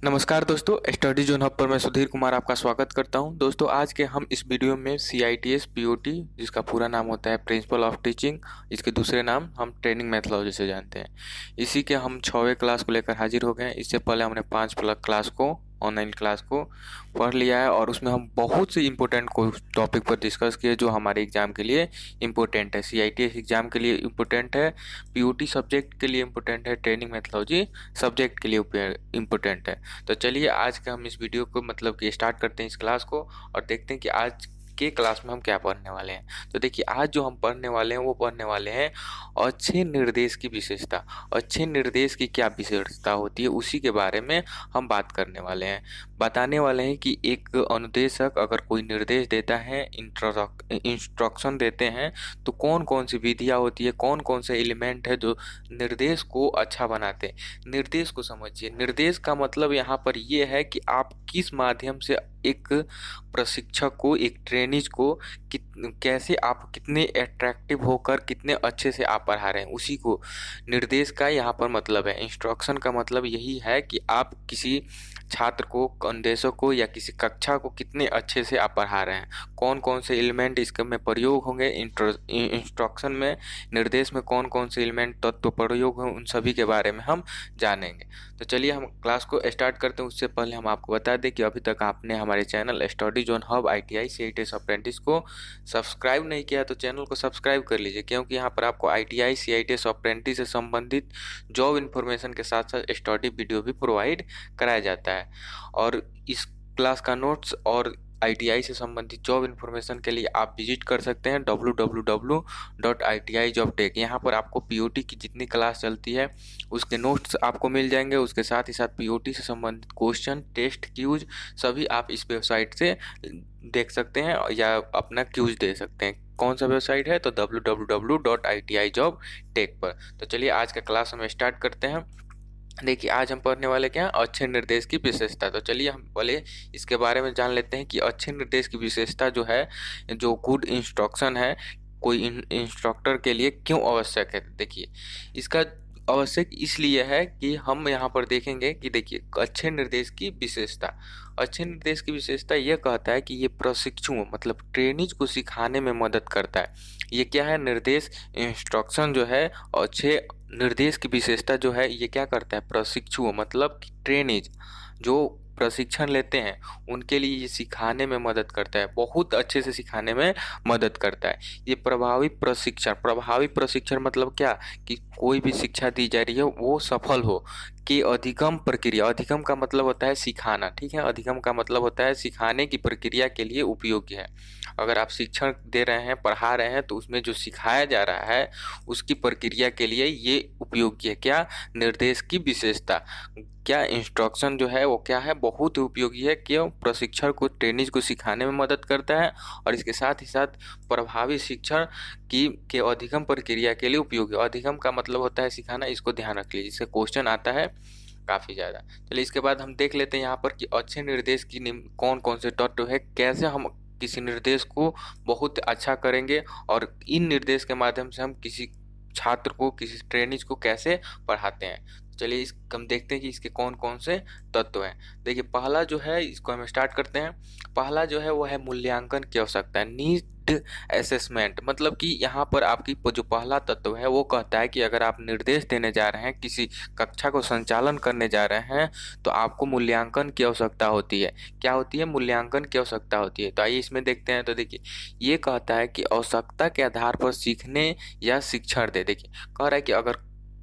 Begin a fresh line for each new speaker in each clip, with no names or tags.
नमस्कार दोस्तों, study zone hub पर मैं सुधीर कुमार आपका स्वागत करता हूं। दोस्तों, आज के हम इस वीडियो में CITS POT, जिसका पूरा नाम होता है प्रिंसिपल ऑफ टीचिंग, इसके दूसरे नाम हम ट्रेनिंग मैथोलॉजी से जानते हैं। इसी के हम 6वें क्लास को लेकर हाजिर हो गए हैं। इससे पहले हमने 5 क्लास को, ऑनलाइन क्लास को पढ़ लिया है और उसमें हम बहुत से इंपॉर्टेंट को टॉपिक पर डिस्कस किए जो हमारे एग्जाम के लिए इम्पोर्टेंट है। CITS एग्जाम के लिए इम्पोर्टेंट है, POT सब्जेक्ट के लिए इम्पोर्टेंट है, ट्रेनिंग मैथोलॉजी सब्जेक्ट के लिए इम्पोर्टेंट है। तो चलिए आज का हम इस वीडियो को मतलब कि स्टार्ट करते हैं इस क्लास को और देखते हैं कि आज के क्लास में हम क्या पढ़ने वाले हैं। तो देखिए, आज जो हम पढ़ने वाले हैं वो पढ़ने वाले हैं अच्छे निर्देश की विशेषता। अच्छे निर्देश की क्या विशेषता होती है उसी के बारे में हम बात करने वाले हैं। बताने वाले हैं कि एक अनुदेशक अगर कोई निर्देश देता है, इंस्ट्रक्शन देते हैं, तो कौन कौन सी विधियाँ होती है, कौन कौन से एलिमेंट है जो निर्देश को अच्छा बनाते हैं। निर्देश को समझिए। निर्देश का मतलब यहाँ पर ये है कि आप किस माध्यम से एक प्रशिक्षक को, एक ट्रेनिज को कैसे आप कितने अट्रैक्टिव होकर कितने अच्छे से आप पढ़ा रहे हैं, उसी को निर्देश का यहाँ पर मतलब है। इंस्ट्रक्शन का मतलब यही है कि आप किसी छात्र को, अनुदेशक को या किसी कक्षा को कितने अच्छे से आप पढ़ा रहे हैं, कौन कौन से एलिमेंट इसके में प्रयोग होंगे, इंस्ट्रक्शन में, निर्देश में कौन कौन से एलिमेंट तत्व प्रयोग हों, उन सभी के बारे में हम जानेंगे। तो चलिए हम क्लास को स्टार्ट करते हैं। उससे पहले हम आपको बता दें कि अभी तक आपने हमारे channel study zone hub ITI CITS apprentice को सब्सक्राइब नहीं किया तो चैनल को सब्सक्राइब कर लीजिए, क्योंकि यहाँ पर आपको ITI CITS अप्रेंटिस से संबंधित जॉब इन्फॉर्मेशन के साथ साथ स्टडी वीडियो भी प्रोवाइड कराया जाता है। और इस क्लास का नोट्स और ITI से संबंधित जॉब इन्फॉर्मेशन के लिए आप विजिट कर सकते हैं www.ITI-Job-Tech। यहाँ पर आपको POT की जितनी क्लास चलती है उसके नोट्स आपको मिल जाएंगे। उसके साथ ही साथ POT से संबंधित क्वेश्चन, टेस्ट, क्यूज सभी आप इस वेबसाइट से देख सकते हैं या अपना क्यूज दे सकते हैं। कौन सा वेबसाइट है? तो www.ITI-Job-Tech पर। तो चलिए आज का क्लास हम स्टार्ट करते हैं। देखिए, आज हम पढ़ने वाले क्या हैं? अच्छे निर्देश की विशेषता। तो चलिए हम पहले इसके बारे में जान लेते हैं कि अच्छे निर्देश की विशेषता जो है, जो गुड इंस्ट्रक्शन है, कोई इंस्ट्रक्टर के लिए क्यों आवश्यक है। देखिए, इसका आवश्यक इसलिए है कि हम यहाँ पर देखेंगे कि देखिए, अच्छे निर्देश की विशेषता, अच्छे निर्देश की विशेषता यह कहता है कि ये प्रशिक्षु मतलब ट्रेनिज को सिखाने में मदद करता है। ये क्या है? निर्देश, इंस्ट्रक्शन जो है, अच्छे निर्देश की विशेषता जो है ये क्या करता है? प्रशिक्षु मतलब ट्रेनिज जो प्रशिक्षण लेते हैं उनके लिए ये सिखाने में मदद करता है, बहुत अच्छे से सिखाने में मदद करता है। ये प्रभावी प्रशिक्षण, प्रभावी प्रशिक्षण मतलब क्या कि कोई भी शिक्षा दी जा रही है वो सफल हो कि अधिगम प्रक्रिया, अधिगम का मतलब होता है सिखाना, ठीक है, अधिगम का मतलब होता है सिखाने की प्रक्रिया के लिए उपयोगी है। अगर आप शिक्षण दे रहे हैं, पढ़ा रहे हैं, तो उसमें जो सिखाया जा रहा है उसकी प्रक्रिया के लिए ये उपयोगी है। क्या? निर्देश की विशेषता। क्या इंस्ट्रक्शन जो है वो क्या है? बहुत उपयोगी है। क्यों? प्रशिक्षण को, ट्रेनिज को सिखाने में मदद करता है और इसके साथ ही साथ प्रभावी शिक्षण की के अधिगम प्रक्रिया के लिए उपयोगी। अधिगम का मतलब होता है सिखाना, इसको ध्यान रख लीजिए, इससे क्वेश्चन आता है काफ़ी ज़्यादा। चलिए इसके बाद हम देख लेते हैं यहाँ पर कि अच्छे निर्देश की कौन कौन से तत्व है, कैसे हम किसी निर्देश को बहुत अच्छा करेंगे और इन निर्देश के माध्यम से हम किसी छात्र को, किसी ट्रेनिज को कैसे पढ़ाते हैं। चलिए इस हम देखते हैं कि इसके कौन कौन से तत्व हैं। देखिए, पहला जो है, इसको हम स्टार्ट करते हैं। पहला जो है वो है मूल्यांकन की आवश्यकता है, नीड असेसमेंट। मतलब कि यहाँ पर आपकी जो पहला तत्व है वो कहता है कि अगर आप निर्देश देने जा रहे हैं, किसी कक्षा को संचालन करने जा रहे हैं, तो आपको मूल्यांकन की आवश्यकता होती है। क्या होती है? मूल्यांकन की आवश्यकता होती है। तो आइए इसमें देखते हैं। तो देखिए, ये कहता है कि आवश्यकता के आधार पर सीखने या शिक्षण दे। देखिए, कह रहा है कि अगर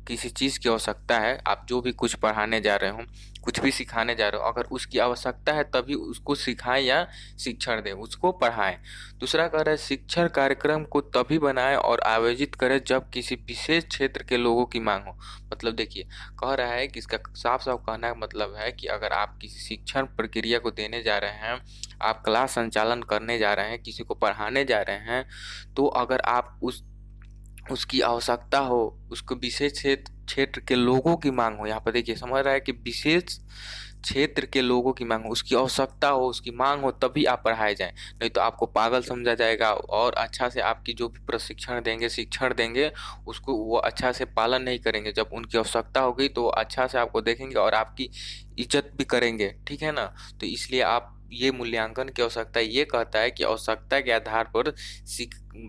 किसी चीज़ की आवश्यकता है, आप जो भी कुछ पढ़ाने जा रहे हो, कुछ भी सिखाने जा रहे हो, अगर उसकी आवश्यकता है तभी उसको सिखाएं या शिक्षण दें, उसको पढ़ाएं। दूसरा कह रहा है शिक्षण कार्यक्रम को तभी बनाएं और आयोजित करें जब किसी विशेष क्षेत्र के लोगों की मांग हो। मतलब देखिए, कह रहा है कि इसका साफ साफ कहना का मतलब है कि अगर आप किसी शिक्षण प्रक्रिया को देने जा रहे हैं, आप क्लास संचालन करने जा रहे हैं, किसी को पढ़ाने जा रहे हैं, तो अगर आप उसकी आवश्यकता हो, उसको विशेष क्षेत्र के लोगों की मांग हो। यहाँ पर देखिए, समझ रहा है कि विशेष क्षेत्र के लोगों की मांग हो, उसकी आवश्यकता हो, उसकी मांग हो, तभी आप पढ़ाए जाएं। नहीं तो आपको पागल समझा जाएगा और अच्छा से आपकी जो भी प्रशिक्षण देंगे, शिक्षण देंगे, उसको वो अच्छा से पालन नहीं करेंगे। जब उनकी आवश्यकता होगी तो वो अच्छा से आपको देखेंगे और आपकी इज्जत भी करेंगे, ठीक है ना। तो इसलिए आप ये मूल्यांकन की आवश्यकता ये कहता है कि आवश्यकता के आधार पर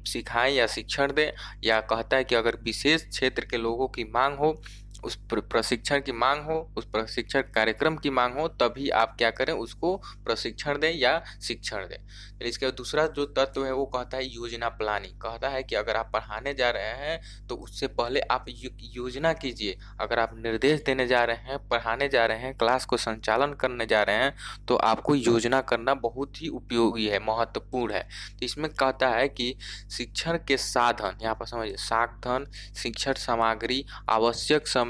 सिखाएं या शिक्षण दें, या कहता है कि अगर विशेष क्षेत्र के लोगों की मांग हो, उस प्रशिक्षण की मांग हो, उस प्रशिक्षण कार्यक्रम की मांग हो, तभी आप क्या करें, उसको प्रशिक्षण दें या शिक्षण दें। तो इसके बाद दूसरा जो तत्व है वो कहता है योजना प्लानिंग। कहता है कि अगर आप पढ़ाने जा रहे हैं तो उससे पहले आप योजना कीजिए। अगर आप निर्देश देने जा रहे हैं, पढ़ाने जा रहे हैं, क्लास को संचालन करने जा रहे हैं, तो आपको योजना करना बहुत ही उपयोगी है, महत्वपूर्ण है। तो इसमें कहता है कि शिक्षण के साधन, यहाँ पर समझिए, साधन, शिक्षण सामग्री, आवश्यक समय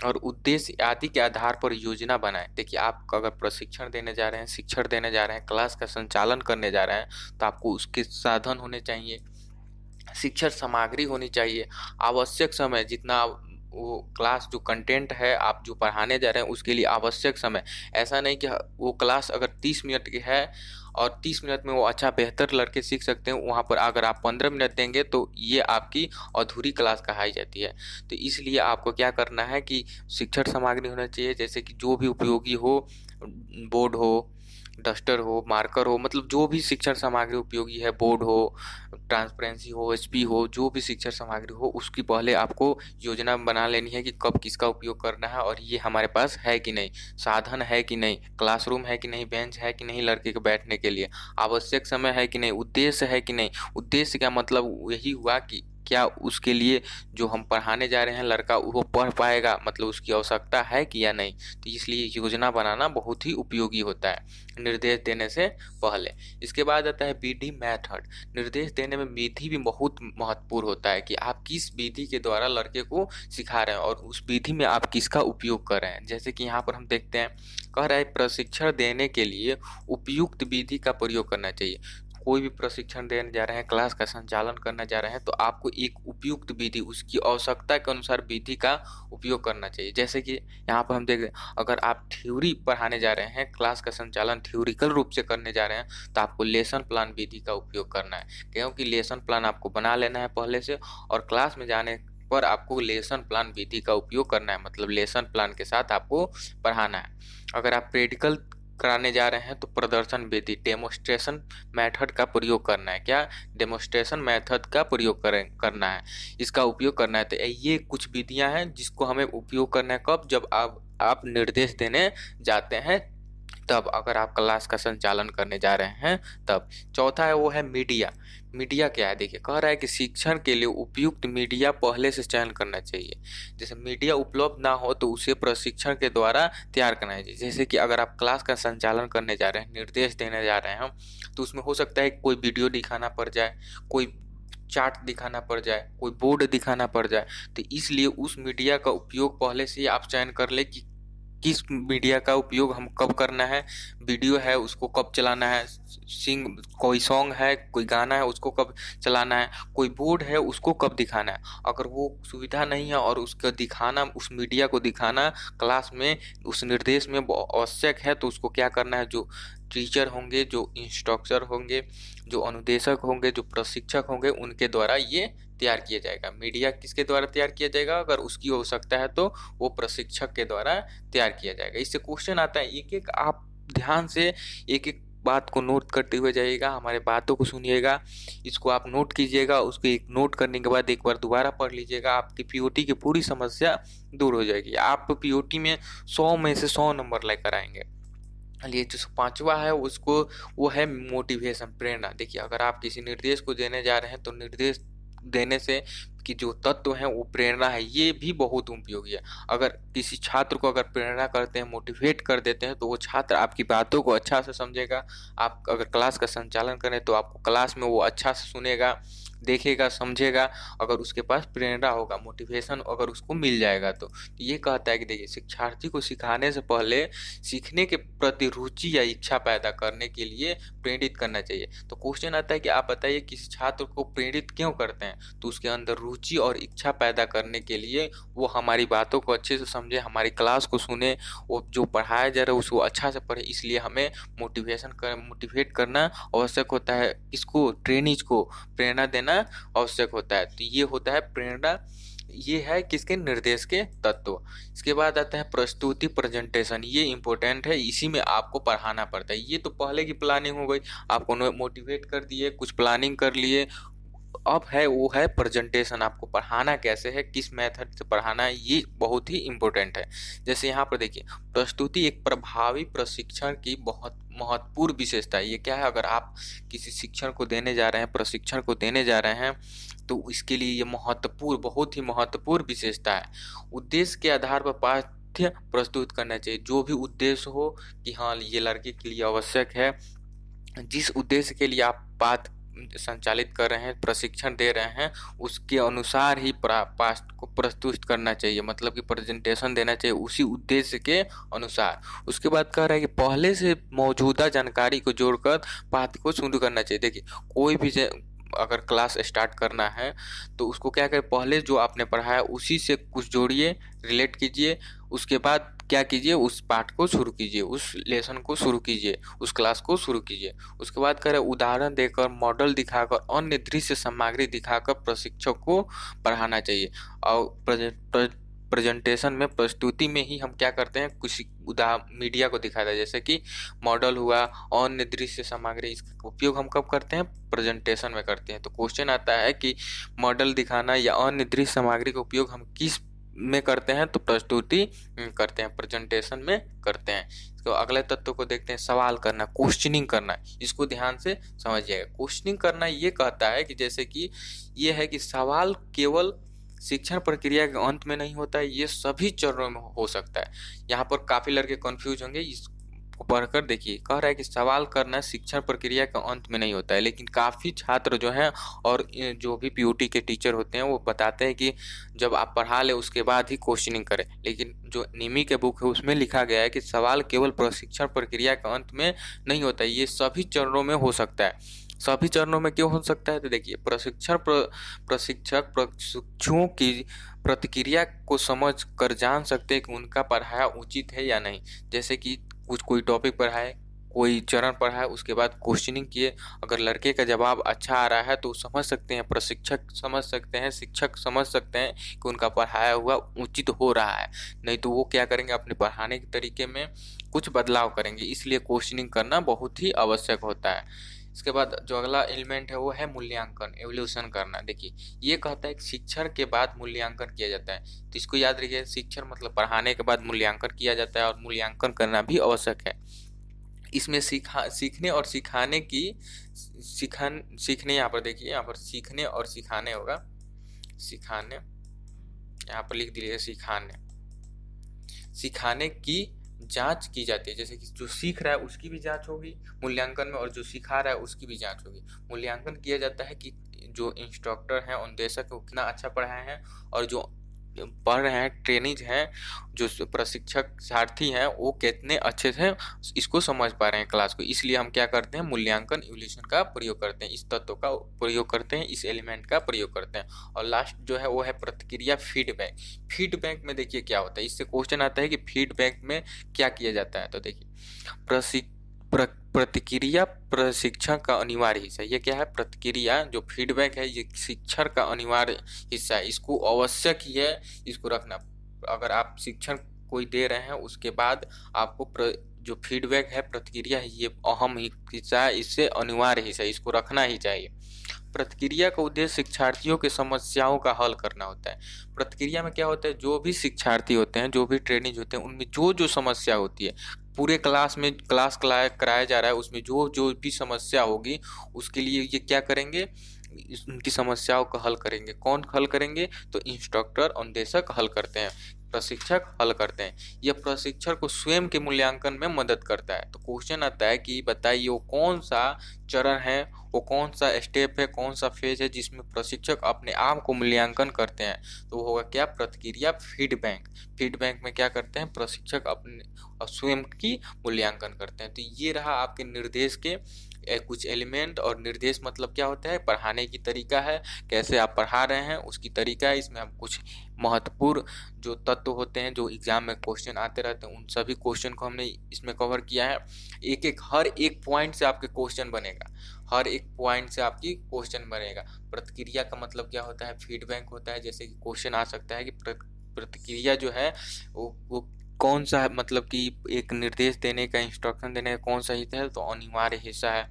और उद्देश्य आदि के आधार पर योजना बनाएं। देखिए, आप अगर प्रशिक्षण देने जा रहे हैं, शिक्षण देने जा रहे हैं, क्लास का संचालन करने जा रहे हैं, तो आपको उसके साधन होने चाहिए, शिक्षण सामग्री होनी चाहिए, आवश्यक समय, जितना वो क्लास जो कंटेंट है आप जो पढ़ाने जा रहे हैं उसके लिए आवश्यक समय। ऐसा नहीं कि वो क्लास अगर 30 मिनट की है और 30 मिनट में वो अच्छा बेहतर लड़के सीख सकते हैं, वहाँ पर अगर आप 15 मिनट देंगे तो ये आपकी अधूरी क्लास कहाई जाती है। तो इसलिए आपको क्या करना है कि शिक्षण सामग्री होना चाहिए, जैसे कि जो भी उपयोगी हो, बोर्ड हो, डस्टर हो, मार्कर हो, मतलब जो भी शिक्षण सामग्री उपयोगी है, बोर्ड हो, ट्रांसपेरेंसी हो, एचपी हो, जो भी शिक्षण सामग्री हो, उसकी पहले आपको योजना बना लेनी है कि कब किसका उपयोग करना है और ये हमारे पास है कि नहीं, साधन है कि नहीं, क्लासरूम है कि नहीं, बेंच है कि नहीं लड़के के बैठने के लिए, आवश्यक समय है कि नहीं, उद्देश्य है कि नहीं। उद्देश्य का मतलब यही हुआ कि क्या उसके लिए जो हम पढ़ाने जा रहे हैं लड़का वो पढ़ पाएगा, मतलब उसकी आवश्यकता है कि या नहीं। तो इसलिए योजना बनाना बहुत ही उपयोगी होता है निर्देश देने से पहले। इसके बाद आता है विधि, मेथड। निर्देश देने में विधि भी बहुत महत्वपूर्ण होता है कि आप किस विधि के द्वारा लड़के को सिखा रहे हैं और उस विधि में आप किसका उपयोग कर रहे हैं। जैसे कि यहाँ पर हम देखते हैं, कह रहा है प्रशिक्षण देने के लिए उपयुक्त विधि का प्रयोग करना चाहिए। कोई भी प्रशिक्षण देने जा रहे हैं, क्लास का संचालन करने जा रहे हैं, तो आपको एक उपयुक्त विधि, उसकी आवश्यकता के अनुसार विधि का उपयोग करना चाहिए। जैसे कि यहाँ पर हम देख रहे हैं, अगर आप थ्योरी पढ़ाने जा रहे हैं, क्लास का संचालन थ्योरिकल रूप से करने जा रहे हैं, तो आपको लेसन प्लान विधि का उपयोग करना है, क्योंकि लेसन प्लान आपको बना लेना है पहले से, और क्लास में जाने पर आपको लेसन प्लान विधि का उपयोग करना है, मतलब लेसन प्लान के साथ आपको पढ़ाना है। अगर आप प्रैक्टिकल कराने जा रहे हैं तो प्रदर्शन विधि, डेमोस्ट्रेशन मेथड का प्रयोग करना है। क्या, डेमोस्ट्रेशन मेथड का प्रयोग करना है, इसका उपयोग करना है। तो ये कुछ विधियां हैं जिसको हमें उपयोग करना है, कब, जब आप निर्देश देने जाते हैं तब, अगर आप क्लास का संचालन करने जा रहे हैं तब। चौथा है वो है मीडिया। मीडिया क्या है, देखिए, कह रहा है कि शिक्षण के लिए उपयुक्त मीडिया पहले से चयन करना चाहिए। जैसे मीडिया उपलब्ध ना हो तो उसे प्रशिक्षण के द्वारा तैयार करना चाहिए। जैसे कि अगर आप क्लास का संचालन करने जा रहे हैं, निर्देश देने जा रहे हैं, तो उसमें हो सकता है कोई वीडियो दिखाना पड़ जाए, कोई चार्ट दिखाना पड़ जाए, कोई बोर्ड दिखाना पड़ जाए। तो इसलिए उस मीडिया का उपयोग पहले से ही आप चयन कर ले कि किस मीडिया का उपयोग हम कब करना है, वीडियो है उसको कब चलाना है, कोई सॉन्ग है, कोई गाना है उसको कब चलाना है, कोई बोर्ड है उसको कब दिखाना है। अगर वो सुविधा नहीं है और उसका दिखाना, उस मीडिया को दिखाना क्लास में उस निर्देश में आवश्यक है, तो उसको क्या करना है, जो टीचर होंगे, जो इंस्ट्रक्टर होंगे, जो अनुदेशक होंगे, जो प्रशिक्षक होंगे, उनके द्वारा ये तैयार किया जाएगा। मीडिया किसके द्वारा तैयार किया जाएगा, अगर उसकी आवश्यकता है तो वो प्रशिक्षक के द्वारा तैयार किया जाएगा। इससे क्वेश्चन आता है, एक एक आप ध्यान से एक एक बात को नोट करते हुए जाइएगा, हमारे बातों को सुनिएगा, इसको आप नोट कीजिएगा, उसको एक नोट करने के बाद एक बार दोबारा पढ़ लीजिएगा, आपकी पीओटी की पूरी समस्या दूर हो जाएगी। आप पीओटी में 100 में से 100 नंबर लेकर आएंगे। ये जो पांचवा है उसको, वो है मोटिवेशन, प्रेरणा। देखिए, अगर आप किसी निर्देश को देने जा रहे हैं तो निर्देश देने से कि जो तत्व है वो प्रेरणा है, ये भी बहुत उपयोगी है। अगर किसी छात्र को अगर प्रेरणा करते हैं, मोटिवेट कर देते हैं, तो वो छात्र आपकी बातों को अच्छा से समझेगा। आप अगर क्लास का संचालन करें तो आपको क्लास में वो अच्छा से सुनेगा, देखेगा, समझेगा, अगर उसके पास प्रेरणा होगा, मोटिवेशन अगर उसको मिल जाएगा। तो ये कहता है कि देखिए, शिक्षार्थी को सिखाने से पहले सीखने के प्रति रुचि या इच्छा पैदा करने के लिए प्रेरित करना चाहिए। तो क्वेश्चन आता है कि आप बताइए, किसी छात्र को प्रेरित क्यों करते हैं, तो उसके अंदर रुचि रुचि और इच्छा पैदा करने के लिए वो हमारी बातों को अच्छे से समझे, हमारी क्लास को सुने, वो जो पढ़ाया जा रहा है उसको अच्छा से पढ़े। इसलिए हमें मोटिवेट करना आवश्यक होता है, इसको ट्रेनीज को प्रेरणा देना आवश्यक होता है। तो ये होता है प्रेरणा, ये है किसके, निर्देश के तत्व। इसके बाद आता है प्रस्तुति, प्रेजेंटेशन। ये इंपॉर्टेंट है, इसी में आपको पढ़ाना पड़ता है। ये तो पहले की प्लानिंग हो गई, आपको मोटिवेट कर दिए, कुछ प्लानिंग कर लिए। अब है वो है प्रेजेंटेशन, आपको पढ़ाना कैसे है, किस मेथड से पढ़ाना है, ये बहुत ही इम्पोर्टेंट है। जैसे यहाँ पर देखिए, प्रस्तुति एक प्रभावी प्रशिक्षण की बहुत महत्वपूर्ण विशेषता है। ये क्या है, अगर आप किसी शिक्षण को देने जा रहे हैं, प्रशिक्षण को देने जा रहे हैं, तो इसके लिए ये महत्वपूर्ण, बहुत ही महत्वपूर्ण विशेषता है। उद्देश्य के आधार पर पाठ्य प्रस्तुत करना चाहिए। जो भी उद्देश्य हो कि हाँ ये लड़के के लिए आवश्यक है, जिस उद्देश्य के लिए आप पाठ संचालित कर रहे हैं, प्रशिक्षण दे रहे हैं, उसके अनुसार ही पाठ को प्रस्तुत करना चाहिए, मतलब कि प्रेजेंटेशन देना चाहिए उसी उद्देश्य के अनुसार। उसके बाद कह रहा है कि पहले से मौजूदा जानकारी को जोड़कर पाठ को शुरू करना चाहिए। देखिए, कोई भी अगर क्लास स्टार्ट करना है तो उसको क्या करें, पहले जो आपने पढ़ाया उसी से कुछ जोड़िए, रिलेट कीजिए, उसके बाद क्या कीजिए, उस पाठ को शुरू कीजिए, उस लेसन को शुरू कीजिए, उस क्लास को शुरू कीजिए। उसके बाद करें उदाहरण देकर, मॉडल दिखाकर, अन्य दृश्य सामग्री दिखाकर प्रशिक्षक को पढ़ाना चाहिए। और प्रेजेंटेशन में, प्रस्तुति में ही हम क्या करते हैं, कुछ मीडिया को दिखाता है, जैसे कि मॉडल हुआ, अन्य दृश्य सामग्री, इसका उपयोग हम कब करते हैं, प्रेजेंटेशन में करते हैं। तो क्वेश्चन आता है कि मॉडल दिखाना या अन्य दृश्य सामग्री का उपयोग हम किस में करते हैं, तो प्रस्तुति करते हैं, प्रेजेंटेशन में करते हैं। तो अगले तत्व को देखते हैं, सवाल करना, क्वेश्चनिंग करना। इसको ध्यान से समझिएगा। क्वेश्चनिंग करना ये कहता है कि जैसे कि ये है कि सवाल केवल शिक्षण प्रक्रिया के अंत में नहीं होता है, ये सभी चरणों में हो सकता है। यहाँ पर काफी लड़के कंफ्यूज होंगे, इसको पढ़कर देखिए। कह रहा है कि सवाल करना शिक्षण प्रक्रिया के अंत में नहीं होता है, लेकिन काफी छात्र जो हैं और जो भी पीयूटी के टीचर होते हैं वो बताते हैं कि जब आप पढ़ा ले उसके बाद ही क्वेश्चनिंग करें। लेकिन जो निमी के बुक है उसमें लिखा गया है कि सवाल केवल प्रशिक्षण प्रक्रिया के अंत में नहीं होता है, ये सभी चरणों में हो सकता है। सभी चरणों में क्यों हो सकता है, तो देखिए, प्रशिक्षक प्रशिक्षुओं की प्रतिक्रिया को समझ कर जान सकते हैं कि उनका पढ़ाया उचित है या नहीं। जैसे कि कोई टॉपिक पढ़ाए, कोई चरण पढ़ाए, उसके बाद क्वेश्चनिंग किए, अगर लड़के का जवाब अच्छा आ रहा है तो समझ सकते हैं, प्रशिक्षक समझ सकते हैं, शिक्षक समझ सकते हैं कि उनका पढ़ाया हुआ उचित हो रहा है। नहीं तो वो क्या करेंगे, अपने पढ़ाने के तरीके में कुछ बदलाव करेंगे। इसलिए क्वेश्चनिंग करना बहुत ही आवश्यक होता है। इसके बाद जो अगला एलिमेंट है वो है मूल्यांकन, एवोल्यूशन करना। देखिए, ये कहता है कि शिक्षण के बाद मूल्यांकन किया जाता है। तो इसको याद रखिए, शिक्षण मतलब पढ़ाने के बाद मूल्यांकन किया जाता है, और मूल्यांकन करना भी आवश्यक है। इसमें सीखने और सिखाने की सीखने, यहाँ पर देखिए, यहाँ पर सीखने और सिखाने होगा, सिखाने, यहाँ पर लिख दीजिए सिखाने की जांच की जाती है। जैसे कि जो सीख रहा है उसकी भी जांच होगी मूल्यांकन में, और जो सिखा रहा है उसकी भी जांच होगी। मूल्यांकन किया जाता है कि जो इंस्ट्रक्टर हैं, अनुदेशक है, कितना अच्छा पढ़ाए हैं, और जो पढ़ रहे हैं, ट्रेनिज हैं, जो प्रशिक्षक सारथी हैं, वो कितने अच्छे से इसको समझ पा रहे हैं क्लास को। इसलिए हम क्या करते हैं, मूल्यांकन, इवोल्यूशन का प्रयोग करते हैं, इस तत्व का प्रयोग करते हैं, इस एलिमेंट का प्रयोग करते हैं। और लास्ट जो है वो है प्रतिक्रिया, फीडबैक। फीडबैक में देखिए क्या होता है, इससे क्वेश्चन आता है कि फीडबैक में क्या किया जाता है। तो देखिए, प्रतिक्रिया प्रशिक्षण का अनिवार्य हिस्सा। ये क्या है, प्रतिक्रिया जो फीडबैक है ये शिक्षण का अनिवार्य हिस्सा है, इसको आवश्यक ही है, इसको रखना। अगर आप शिक्षण कोई दे रहे हैं उसके बाद आपको जो फीडबैक है, प्रतिक्रिया है, ये अहम हिस्सा है, इससे अनिवार्य हिस्सा है, इसको रखना ही चाहिए। प्रतिक्रिया का उद्देश्य शिक्षार्थियों के समस्याओं का हल करना होता है। प्रतिक्रिया में क्या होता है, जो भी शिक्षार्थी होते हैं, जो भी ट्रेनिंग होते हैं, उनमें जो जो समस्या होती है, पूरे क्लास में कराया जा रहा है, उसमें जो जो भी समस्या होगी उसके लिए ये क्या करेंगे, उनकी समस्याओं का हल करेंगे। कौन हल करेंगे, तो इंस्ट्रक्टर, अनुदेशक हल करते हैं, प्रशिक्षक हल करते हैं। यह प्रशिक्षण को स्वयं के मूल्यांकन में मदद करता है। तो क्वेश्चन आता है कि बताइए वो कौन सा चरण है, वो कौन सा स्टेप है, कौन सा फेज है जिसमें प्रशिक्षक अपने आप को मूल्यांकन करते हैं। तो वो होगा क्या, प्रतिक्रिया, फीडबैक। फीडबैक में क्या करते हैं, प्रशिक्षक अपने स्वयं की मूल्यांकन करते हैं। तो ये रहा आपके निर्देश के कुछ एलिमेंट और निर्देश मतलब क्या होता है, पढ़ाने की तरीका है, कैसे आप पढ़ा रहे हैं उसकी तरीका है। इसमें हम कुछ महत्वपूर्ण जो तत्व होते हैं जो एग्जाम में क्वेश्चन आते रहते हैं उन सभी क्वेश्चन को हमने इसमें कवर किया है। हर एक पॉइंट से आपके क्वेश्चन बनेगा, हर एक पॉइंट से आपकी क्वेश्चन बनेगा। प्रतिक्रिया का मतलब क्या होता है, फीडबैक होता है। जैसे कि क्वेश्चन आ सकता है कि प्रतिक्रिया जो है वो कौन सा है, मतलब कि एक निर्देश देने का, इंस्ट्रक्शन देने का कौन सा हिस्सा है, तो अनिवार्य हिस्सा है।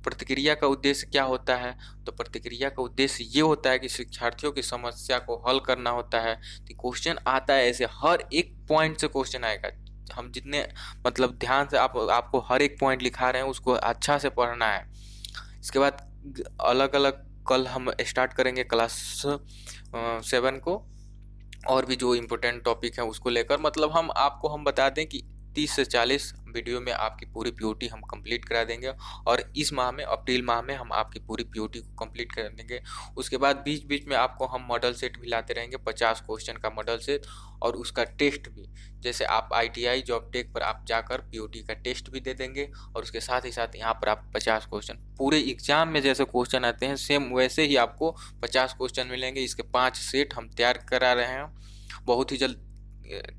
प्रतिक्रिया का उद्देश्य क्या होता है, तो प्रतिक्रिया का उद्देश्य ये होता है कि शिक्षार्थियों की समस्या को हल करना होता है। तो क्वेश्चन आता है ऐसे, हर एक पॉइंट से क्वेश्चन आएगा। हम जितने मतलब ध्यान से आपको हर एक पॉइंट लिखा रहे हैं उसको अच्छा से पढ़ना है। इसके बाद अलग अलग कल हम स्टार्ट करेंगे क्लास 7 को, और भी जो इम्पोर्टेंट टॉपिक है उसको लेकर, मतलब हम बता दें कि 30 से 40 वीडियो में आपकी पूरी पीओटी हम कंप्लीट करा देंगे। और इस माह में, अप्रैल माह में, हम आपकी पूरी पीओटी को कंप्लीट कर देंगे। उसके बाद बीच बीच में आपको हम मॉडल सेट भी लाते रहेंगे, 50 क्वेश्चन का मॉडल सेट, और उसका टेस्ट भी। जैसे आप ITI जॉब टेक पर आप जाकर पीओटी का टेस्ट भी दे देंगे, और उसके साथ ही साथ यहाँ पर आप 50 क्वेश्चन पूरे एग्जाम में जैसे क्वेश्चन आते हैं सेम वैसे ही आपको 50 क्वेश्चन मिलेंगे। इसके 5 सेट हम तैयार करा रहे हैं, बहुत ही जल्द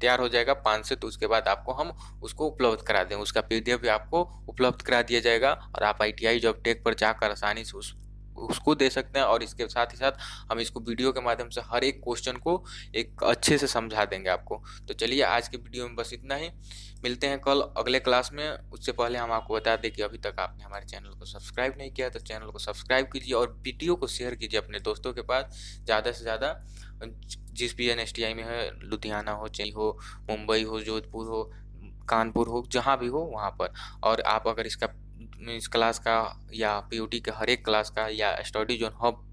तैयार हो जाएगा 5 से। तो उसके बाद आपको हम उसको उपलब्ध करा दें, उसका PDF भी आपको उपलब्ध करा दिया जाएगा, और आप ITI जॉब टेक पर जाकर आसानी से उसको दे सकते हैं। और इसके साथ ही साथ हम इसको वीडियो के माध्यम से हर एक क्वेश्चन को एक अच्छे से समझा देंगे आपको। तो चलिए आज के वीडियो में बस इतना ही, मिलते हैं कल अगले क्लास में। उससे पहले हम आपको बता दें कि अभी तक आपने हमारे चैनल को सब्सक्राइब नहीं किया तो चैनल को सब्सक्राइब कीजिए, और वीडियो को शेयर कीजिए अपने दोस्तों के पास ज़्यादा से ज़्यादा। जिस भी NSTI में है, लुधियाना हो, चेन्नई हो, मुंबई हो, जोधपुर हो, कानपुर हो, जहाँ भी हो वहाँ पर। और आप अगर इस क्लास का या POT के हर एक क्लास का या study zone hub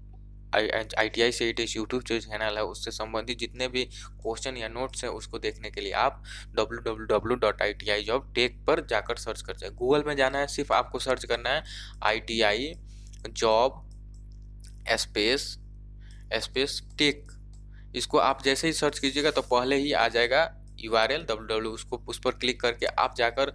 ITI CET YouTube जो चैनल है उससे संबंधित जितने भी क्वेश्चन या नोट्स हैं उसको देखने के लिए आप www.ITI-Job-Tech पर जाकर सर्च कर जाए। गूगल में जाना है, सिर्फ आपको सर्च करना है ITI job space space tech. इसको आप जैसे ही सर्च कीजिएगा तो पहले ही आ जाएगा URL www, उसको उस पर क्लिक करके आप जाकर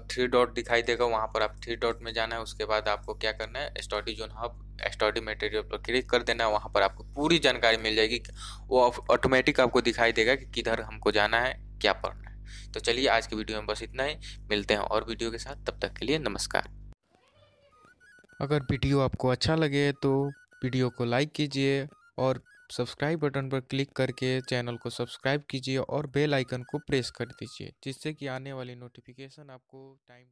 3 डॉट दिखाई देगा, वहाँ पर आप 3 डॉट में जाना है। उसके बाद आपको क्या करना है, study zone hub study material पर क्लिक कर देना है। वहाँ पर आपको पूरी जानकारी मिल जाएगी, वो ऑटोमेटिक आपको दिखाई देगा कि किधर हमको जाना है, क्या पढ़ना है। तो चलिए आज की वीडियो में बस इतना ही, मिलते हैं और वीडियो के साथ, तब तक के लिए नमस्कार।
अगर वीडियो आपको अच्छा लगे तो वीडियो को लाइक कीजिए और सब्सक्राइब बटन पर क्लिक करके चैनल को सब्सक्राइब कीजिए और बेल आइकन को प्रेस कर दीजिए, जिससे कि आने वाली नोटिफिकेशन आपको टाइम